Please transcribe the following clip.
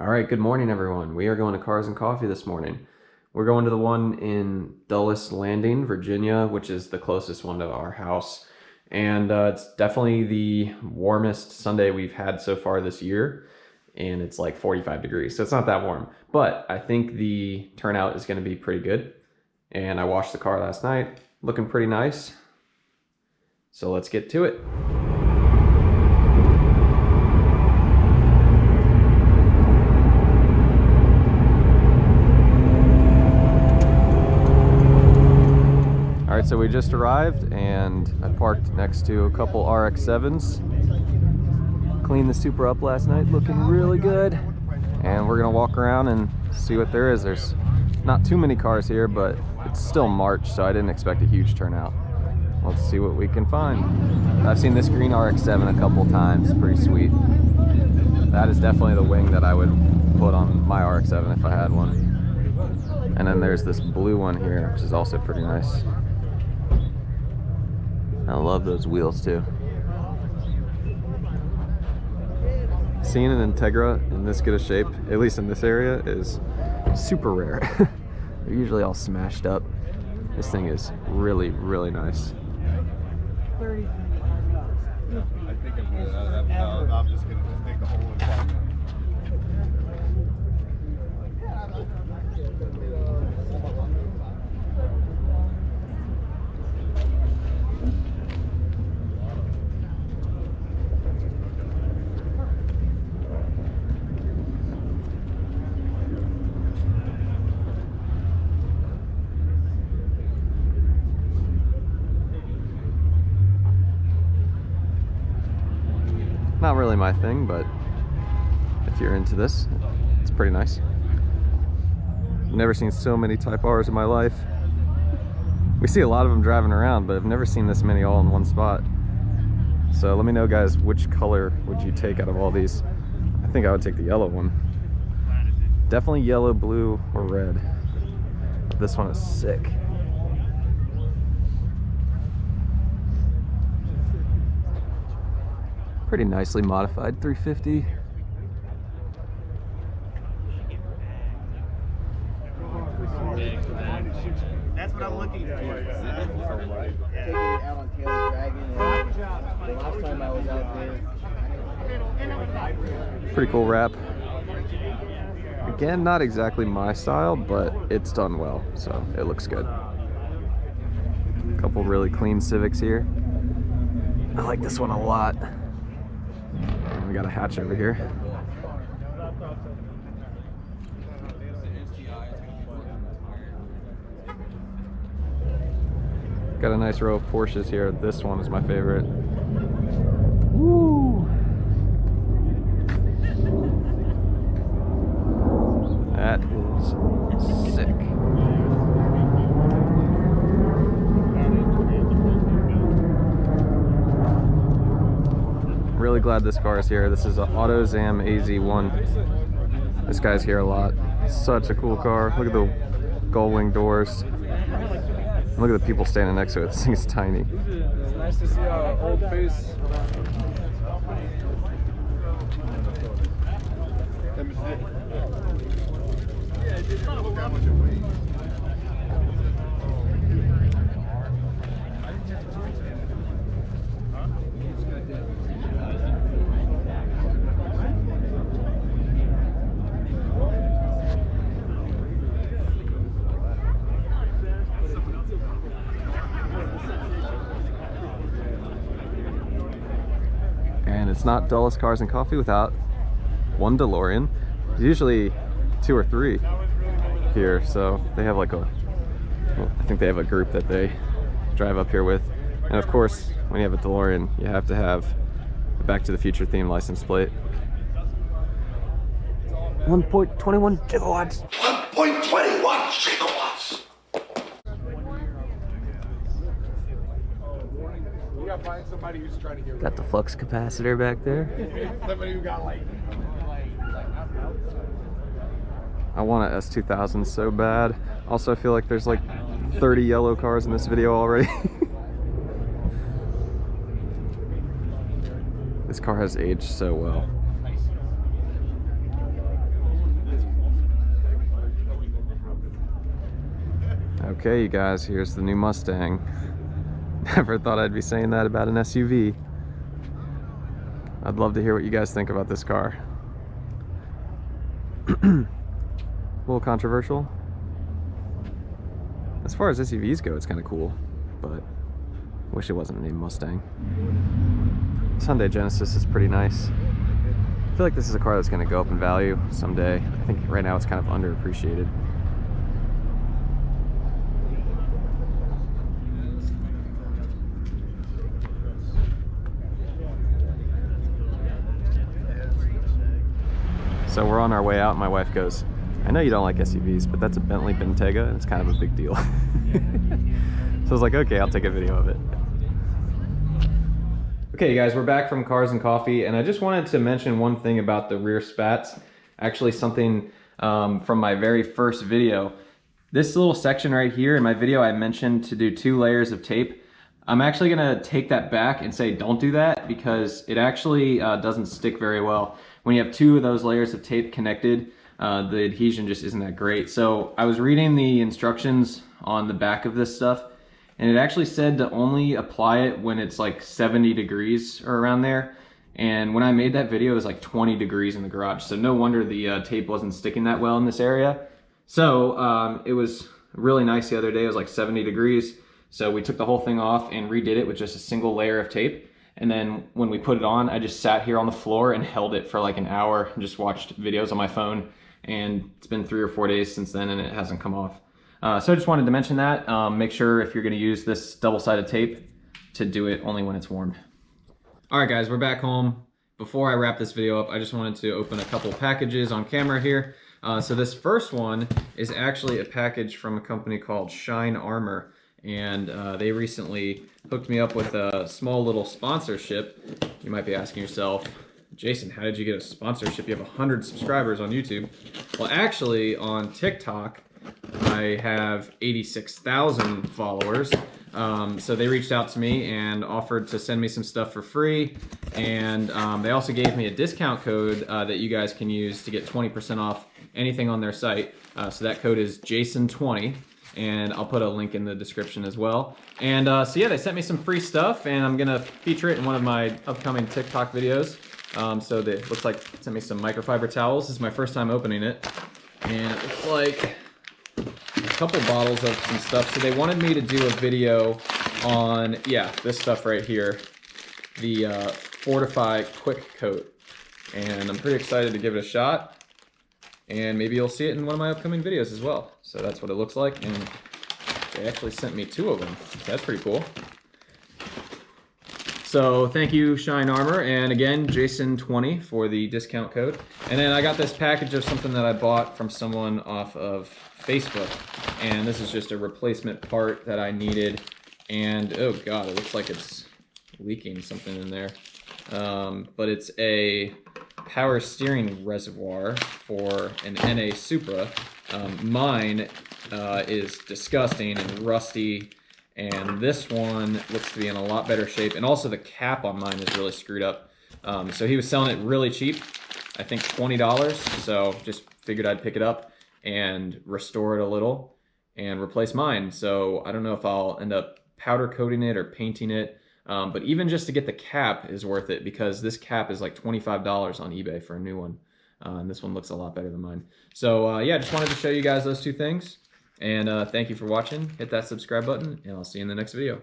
All right, good morning, everyone. We are going to Cars and Coffee this morning. We're going to the one in Dulles Landing, Virginia, which is the closest one to our house. And it's definitely the warmest Sunday we've had so far this year. And it's like 45 degrees, so it's not that warm. But I think the turnout is going to be pretty good. And I washed the car last night, looking pretty nice. So let's get to it. All right, so we just arrived and I parked next to a couple RX-7s. Cleaned the Supra up last night, looking really good. And we're gonna walk around and see what there is. There's not too many cars here, but it's still March, so I didn't expect a huge turnout. Let's see what we can find. I've seen this green RX-7 a couple times, pretty sweet. That is definitely the wing that I would put on my RX-7 if I had one. And then there's this blue one here, which is also pretty nice. I love those wheels too. Seeing an Integra in this good a shape, at least in this area, is super rare. They're usually all smashed up. This thing is really, really nice. I think I'm just going to take the whole apartment. Not really my thing, but if you're into this, it's pretty nice. I've never seen so many Type R's in my life. We see a lot of them driving around, but I've never seen this many all in one spot. So let me know, guys, which color would you take out of all these? I think I would take the yellow one. Definitely yellow, blue, or red. This one is sick. Pretty nicely modified 350. That's what I'm looking for. Taking it out on Taylor Dragon, and the last time I was out there. Pretty cool wrap. Again, not exactly my style, but it's done well, so it looks good. A couple really clean Civics here. I like this one a lot. And we got a hatch over here. Got a nice row of Porsches here. This one is my favorite. Woo! That is sick. Really glad this car is here. This is an AutoZam AZ1. This guy's here a lot. Such a cool car. Look at the gull wing doors. Look at the people standing next to it. This thing is tiny. It's nice to see our old face. And it's not Dulles Cars and Coffee without one DeLorean. There's usually 2 or 3 here, so they have like a, well, I think they have a group that they drive up here with. And of course, when you have a DeLorean, you have to have a Back to the Future themed license plate. 1.21 gigawatts. 1.21 gigawatts. We gotta find somebody who's trying to get Got the flux capacitor back there. somebody who got like I want an S2000 so bad. Also, I feel like there's like 30 yellow cars in this video already. This car has aged so well. Okay, you guys, here's the new Mustang. Never thought I'd be saying that about an SUV. I'd love to hear what you guys think about this car. A little controversial. As far as SUVs go, it's kind of cool, but wish it wasn't named Mustang. This Hyundai Genesis is pretty nice. I feel like this is a car that's going to go up in value someday. I think right now it's kind of underappreciated. So we're on our way out and my wife goes, I know you don't like SUVs, but that's a Bentley Bentayga and it's kind of a big deal. So I was like, okay, I'll take a video of it. Okay, you guys, we're back from Cars and Coffee, and I just wanted to mention one thing about the rear spats. Actually, something from my very first video. This little section right here in my video, I mentioned to do 2 layers of tape. I'm actually gonna take that back and say don't do that because it actually doesn't stick very well. When you have 2 of those layers of tape connected, the adhesion just isn't that great. So I was reading the instructions on the back of this stuff, and it actually said to only apply it when it's like 70 degrees or around there. And when I made that video, it was like 20 degrees in the garage. So no wonder the tape wasn't sticking that well in this area. So it was really nice the other day. It was like 70 degrees. So we took the whole thing off and redid it with just a single layer of tape. And then when we put it on, I just sat here on the floor and held it for like an hour and just watched videos on my phone. And it's been 3 or 4 days since then and it hasn't come off. So I just wanted to mention that. Make sure if you're gonna use this double-sided tape to do it only when it's warmed. All right guys, we're back home. Before I wrap this video up, I just wanted to open a couple packages on camera here. So this first one is actually a package from a company called Shine Armor. And they recently hooked me up with a small little sponsorship. You might be asking yourself, Jason, how did you get a sponsorship? You have 100 subscribers on YouTube. Well, actually on TikTok, I have 86,000 followers. So they reached out to me and offered to send me some stuff for free. And they also gave me a discount code that you guys can use to get 20% off anything on their site. So that code is Jason20. And I'll put a link in the description as well. And so yeah, they sent me some free stuff and I'm gonna feature it in one of my upcoming TikTok videos. So they looks like they sent me some microfiber towels. This is my first time opening it. And it looks like a couple bottles of some stuff. So they wanted me to do a video on, yeah, this stuff right here. The Fortify Quick Coat. And I'm pretty excited to give it a shot. And maybe you'll see it in one of my upcoming videos as well. So that's what it looks like, and they actually sent me 2 of them. That's pretty cool. So thank you, Shine Armor, and again, Jason20 for the discount code. And then I got this package of something that I bought from someone off of Facebook. And this is just a replacement part that I needed. And oh God, it looks like it's leaking something in there. But it's a power steering reservoir for an NA Supra. Mine is disgusting and rusty, and this one looks to be in a lot better shape, and also the cap on mine is really screwed up. So he was selling it really cheap, I think $20, so just figured I'd pick it up and restore it a little and replace mine. So I don't know if I'll end up powder coating it or painting it. But even just to get the cap is worth it because this cap is like $25 on eBay for a new one. And this one looks a lot better than mine. So yeah, just wanted to show you guys those 2 things. And thank you for watching. Hit that subscribe button and I'll see you in the next video.